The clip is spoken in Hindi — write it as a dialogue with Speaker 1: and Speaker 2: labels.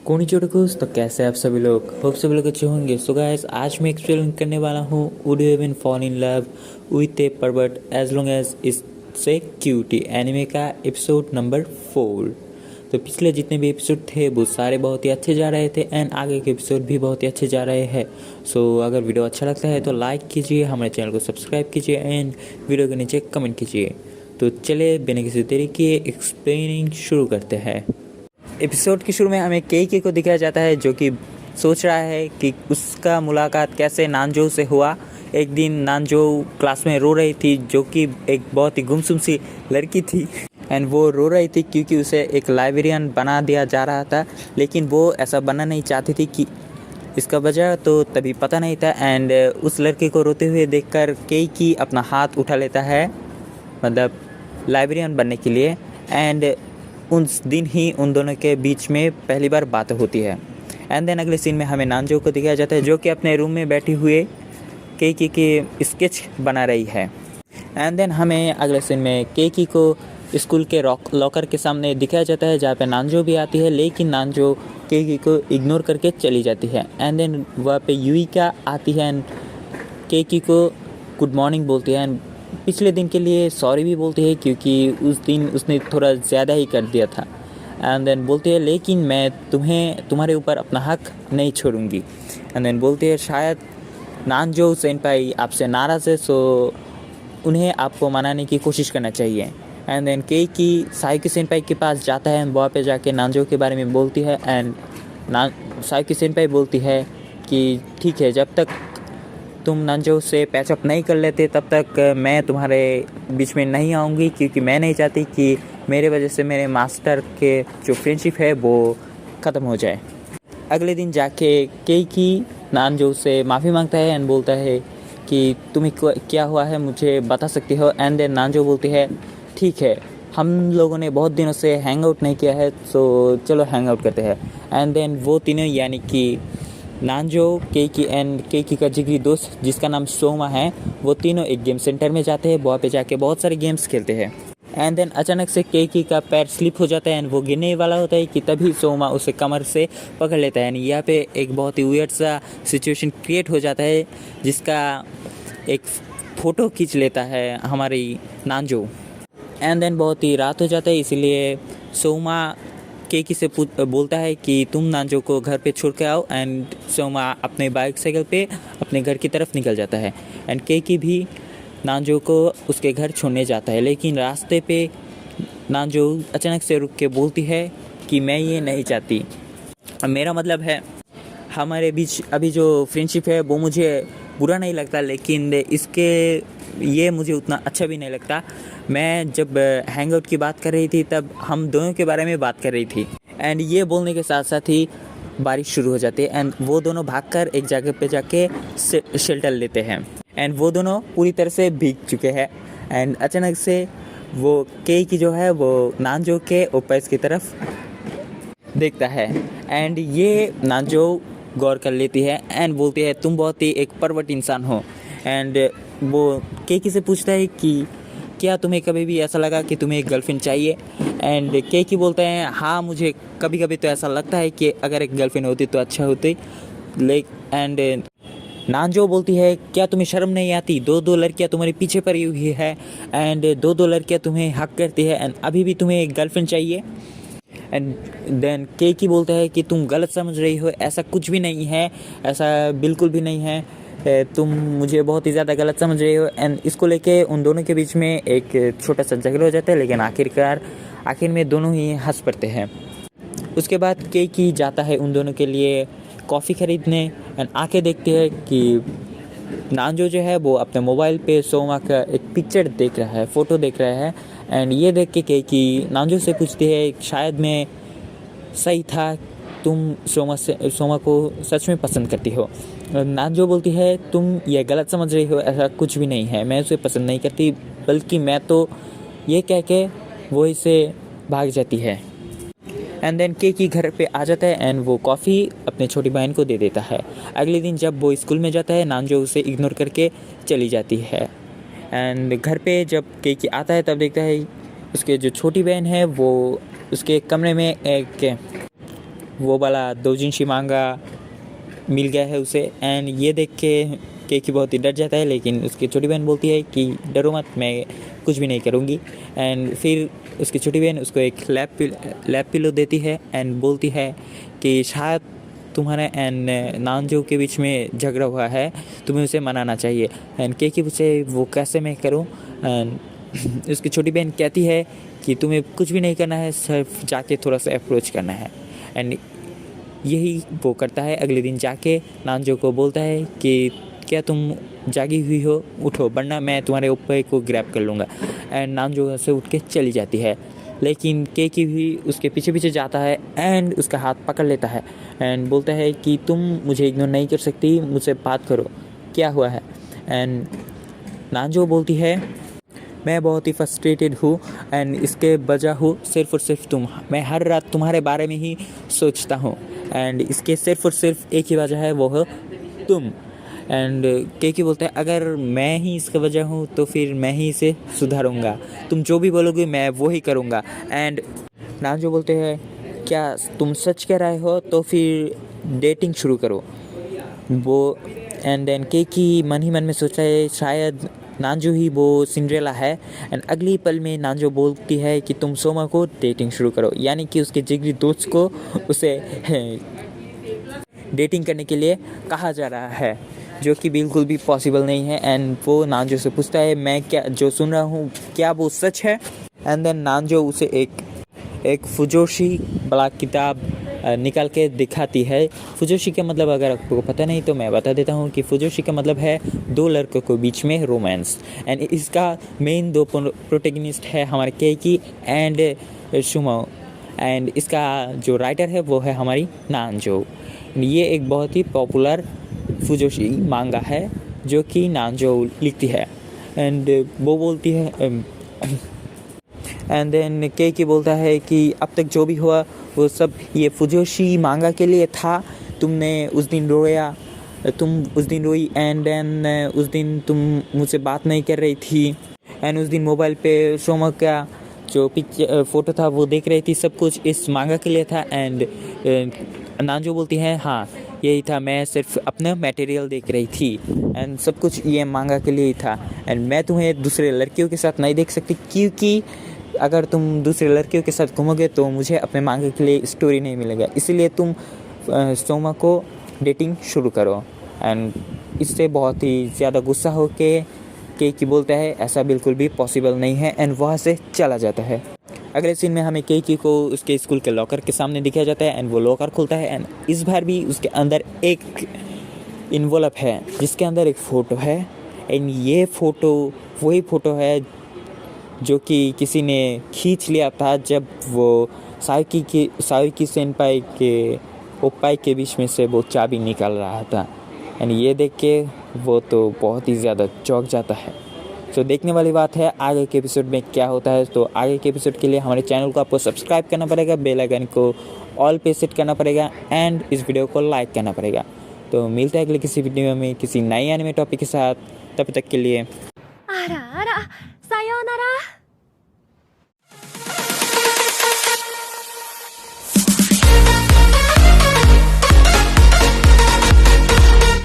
Speaker 1: कोनिचोड़कोस तो कैसे आप सभी लोग होप सभी लोग अच्छे होंगे। सो गाइस आज मैं एक्सप्लेन करने वाला हूँ would you even fall in love with a pervert as long as इससे क्यूटी एनिमे का एपिसोड नंबर 4। तो पिछले जितने भी एपिसोड थे वो सारे बहुत ही अच्छे जा रहे थे एंड आगे के एपिसोड भी बहुत ही अच्छे जा रहे हैं। सो अगर वीडियो अच्छा लगता है तो लाइक कीजिए, हमारे चैनल को सब्सक्राइब कीजिए एंड वीडियो के नीचे कमेंट कीजिए। तो चले बिना किसी देरी के एक्सप्लेनिंग शुरू करते हैं। एपिसोड के शुरू में हमें केकी को दिखाया जाता है जो कि सोच रहा है कि उसका मुलाकात कैसे नानजो से हुआ। एक दिन नानजो क्लास में रो रही थी जो कि एक बहुत ही गुमसुम सी लड़की थी एंड वो रो रही थी क्योंकि उसे एक लाइब्रेरियन बना दिया जा रहा था, लेकिन वो ऐसा बनना नहीं चाहती थी कि इसका वजह तो तभी पता नहीं था। एंड उस लड़के को रोते हुए देखकर केकी अपना हाथ उठा लेता है, मतलब लाइब्रेरियन बनने के लिए। एंड उस दिन ही उन दोनों के बीच में पहली बार बात होती है। एंड देन अगले सीन में हमें नानजो को दिखाया जाता है जो कि अपने रूम में बैठी हुए केकी के स्केच बना रही है। एंड देन हमें अगले सीन में केकी को स्कूल के लॉकर के सामने दिखाया जाता है जहाँ पे नानजो भी आती है, लेकिन नानजो केकी को इग्नोर करके चली जाती है। एंड देन वहाँ पे युइका आती है एंड केकी को गुड मॉर्निंग बोलती है एंड पिछले दिन के लिए सॉरी भी बोलती है क्योंकि उस दिन उसने थोड़ा ज़्यादा ही कर दिया था। एंड देन बोलती है लेकिन मैं तुम्हारे ऊपर अपना हक नहीं छोड़ूंगी। एंड देन बोलती है शायद नानजो सेनपाई आपसे नाराज़ है, सो उन्हें आपको मनाने की कोशिश करना चाहिए। एंड देन केकी सायुकी सेनपाई के पास जाता है, वहाँ पे जाके नानजो के बारे में बोलती है एंड सायुकी सेनपाई बोलती है कि ठीक है, जब तक तुम नानजो से पैचअप नहीं कर लेते तब तक मैं तुम्हारे बीच में नहीं आऊँगी, क्योंकि मैं नहीं चाहती कि मेरे वजह से मेरे मास्टर के जो फ्रेंडशिप है वो ख़त्म हो जाए। अगले दिन जाके केकी नानजो से माफ़ी मांगता है एंड बोलता है कि तुम्हें क्या हुआ है मुझे बता सकती हो। एंड देन नानजो बोलती है ठीक है, हम लोगों ने बहुत दिनों से हैंग आउट नहीं किया है, तो चलो हैंग आउट करते हैं। एंड देन वो तीनों यानी कि नानजो, केकी एंड केकी का जिगरी दोस्त जिसका नाम सोमा है, वो तीनों एक गेम सेंटर में जाते हैं। वहाँ पे जाके बहुत सारे गेम्स खेलते हैं। एंड देन अचानक से केकी का पैर स्लिप हो जाता है एंड वो गिरने वाला होता है कि तभी सोमा उसे कमर से पकड़ लेता है। यहाँ पे एक बहुत ही वियर्ड सा सिचुएशन क्रिएट हो जाता है जिसका एक फ़ोटो खींच लेता है हमारी नानजो। एंड देन बहुत ही रात हो जाता है, इसीलिए सोमा केकी से बोलता है कि तुम नानजो को घर पे छोड़ के आओ। एंड सोमा अपने बाइक साइकिल पे अपने घर की तरफ निकल जाता है एंड केकी भी नानजो को उसके घर छोड़ने जाता है, लेकिन रास्ते पे नानजो अचानक से रुक के बोलती है कि मैं ये नहीं चाहती। मेरा मतलब है हमारे बीच अभी जो फ्रेंडशिप है वो मुझे बुरा नहीं लगता, लेकिन इसके ये मुझे उतना अच्छा भी नहीं लगता। मैं जब हैंग आउट की बात कर रही थी तब हम दोनों के बारे में बात कर रही थी। एंड ये बोलने के साथ साथ ही बारिश शुरू हो जाती है एंड वो दोनों भागकर एक जगह पे जाके शेल्टर लेते हैं। एंड वो दोनों पूरी तरह से भीग चुके हैं एंड अचानक से वो केकी जो है वो नानजो के ऊपर की तरफ देखता है एंड ये नानजो गौर कर लेती है एंड बोलती है तुम बहुत ही एक परवर्ट इंसान हो। एंड वो केकी से पूछता है कि क्या तुम्हें कभी भी ऐसा लगा कि तुम्हें एक गर्लफ्रेंड चाहिए। एंड केकी बोलता है हाँ, मुझे कभी कभी तो ऐसा लगता है कि अगर एक गर्लफ्रेंड होती तो अच्छा होती। एंड नानजो बोलती है क्या तुम्हें शर्म नहीं आती, दो लड़कियां तुम्हारे पीछे पड़ी हुई है एंड दो लड़कियां तुम्हें हक करती है एंड अभी भी तुम्हें एक गर्लफ्रेंड चाहिए। एंड देन केकी बोलता है कि तुम गलत समझ रही हो, ऐसा कुछ भी नहीं है, ऐसा बिल्कुल भी नहीं है, तुम मुझे बहुत ही ज़्यादा गलत समझ रही हो। एंड इसको लेके उन दोनों के बीच में एक छोटा सा झगड़ा हो जाता है, लेकिन आखिर में दोनों ही हंस पड़ते हैं। उसके बाद केकी जाता है उन दोनों के लिए कॉफ़ी ख़रीदने एंड आके देखते हैं कि नानजो जो है वो अपने मोबाइल पे सोमा का एक पिक्चर देख रहा है, फ़ोटो देख रहा है। एंड ये देख के केकी नानजो से पूछती है शायद मैं सही था, तुम सोमा को सच में पसंद करती हो। नानजो बोलती है तुम ये गलत समझ रही हो, ऐसा कुछ भी नहीं है, मैं उसे पसंद नहीं करती, बल्कि मैं तो ये कह के वो इसे भाग जाती है। एंड देन केकी घर पे आ जाता है एंड वो कॉफ़ी अपने छोटी बहन को दे देता है। अगले दिन जब वो स्कूल में जाता है नानजो उसे इग्नोर करके चली जाती है। एंड घर पे जब केकी आता है तब देखता है उसके जो छोटी बहन है वो उसके कमरे में एक वो वाला दोजिनशी मांगा मिल गया है उसे। एंड ये देख के केकी बहुत ही डर जाता है, लेकिन उसकी छोटी बहन बोलती है कि डरो मत, मैं कुछ भी नहीं करूँगी। एंड फिर उसकी छोटी बहन उसको एक लैप पिलो देती है एंड बोलती है कि शायद तुम्हारे एंड नानजो के बीच में झगड़ा हुआ है, तुम्हें उसे मनाना चाहिए। एंड केकी पूछे वो कैसे मैं करूँ। एंड उसकी छोटी बहन कहती है कि तुम्हें कुछ भी नहीं करना है, सिर्फ जाके थोड़ा सा अप्रोच करना है। एंड यही वो करता है। अगले दिन जाके नानजो को बोलता है कि क्या तुम जागी हुई हो, उठो वरना मैं तुम्हारे ऊपर को ग्रैब कर लूँगा। एंड नानजो से उठ के चली जाती है, लेकिन केकी भी उसके पीछे पीछे जाता है एंड उसका हाथ पकड़ लेता है एंड बोलता है कि तुम मुझे इग्नोर नहीं कर सकती, मुझसे बात करो, क्या हुआ है। एंड नानजो बोलती है मैं बहुत ही फ्रस्ट्रेटेड हूँ एंड इसके वजह हूँ सिर्फ और सिर्फ तुम। मैं हर रात तुम्हारे बारे में ही सोचता हूँ एंड इसके सिर्फ और सिर्फ एक ही वजह है, वो है तुम। एंड केकी बोलता है अगर मैं ही इसका वजह हूँ तो फिर मैं ही इसे सुधारूँगा, तुम जो भी बोलोगे मैं वो ही करूँगा। एंड नानजो बोलते हैं क्या तुम सच कह रहे हो, तो फिर डेटिंग शुरू करो वो। एंड देन केकी मन ही मन में सोचता है शायद नानजो ही वो सिंड्रेला है। एंड अगली पल में नानजो बोलती है कि तुम सोमा को डेटिंग शुरू करो, यानी कि उसके जिगरी दोस्त को उसे डेटिंग करने के लिए कहा जा रहा है, जो कि बिल्कुल भी पॉसिबल नहीं है। एंड वो नानजो से पूछता है मैं क्या जो सुन रहा हूँ क्या वो सच है। एंड देन नानजो उसे एक फुजोशी बड़ा किताब निकाल के दिखाती है। फुजोशी का मतलब अगर आपको पता नहीं तो मैं बता देता हूँ कि फुजोशी का मतलब है दो लड़कों के बीच में रोमांस। एंड इसका मेन दो प्रोटेगनिस्ट है हमारे केकी एंड शुमो। एंड इसका जो राइटर है वो है हमारी नानजो। ये एक बहुत ही पॉपुलर फुजोशी मांगा है जो कि नानजो लिखती है। एंड वो बोलती है एंड देन केकी बोलता है कि अब तक जो भी हुआ वो सब ये फुजोशी मांगा के लिए था। तुमने उस दिन रोया, तुम उस दिन रोई एंड देन उस दिन तुम मुझसे बात नहीं कर रही थी एंड उस दिन मोबाइल पे सोमा का जो पिक्चर फ़ोटो था वो देख रही थी, सब कुछ इस मांगा के लिए था। एंड नानजो बोलती है हाँ यही था, मैं सिर्फ अपना मटेरियल देख रही थी एंड सब कुछ ये मांगा के लिए ही था। एंड मैं तुम्हें दूसरे लड़कियों के साथ नहीं देख सकती, क्योंकि अगर तुम दूसरे लड़कियों के साथ घूमोगे तो मुझे अपने मांगे के लिए स्टोरी नहीं मिलेगा, इसलिए तुम सोमा को डेटिंग शुरू करो। एंड इससे बहुत ही ज़्यादा गुस्सा हो के केकी बोलता है ऐसा बिल्कुल भी पॉसिबल नहीं है एंड वहाँ से चला जाता है। अगले सीन में हमें केकी को उसके स्कूल के लॉकर के सामने दिखाया जाता है एंड वो लॉकर खुलता है एंड इस बार भी उसके अंदर एक इन्वॉल्व है जिसके अंदर एक फ़ोटो है। एंड ये फ़ोटो वही फ़ोटो है जो कि किसी ने खींच लिया था जब वो सायुकी सेनपाई के ओप्पाई के बीच में से वो चाबी निकाल रहा था। एंड ये देख के वो तो बहुत ही ज़्यादा चौंक जाता है। तो देखने वाली बात है आगे के एपिसोड में क्या होता है। तो आगे के एपिसोड के लिए हमारे चैनल को आपको सब्सक्राइब करना पड़ेगा, बेल आइकन को ऑल पे सेट करना पड़ेगा एंड इस वीडियो को लाइक करना पड़ेगा। तो मिलते हैं अगले किसी वीडियो में किसी नई एनिमे टॉपिक के साथ, तब तक के लिए
Speaker 2: あらあら、さようなら。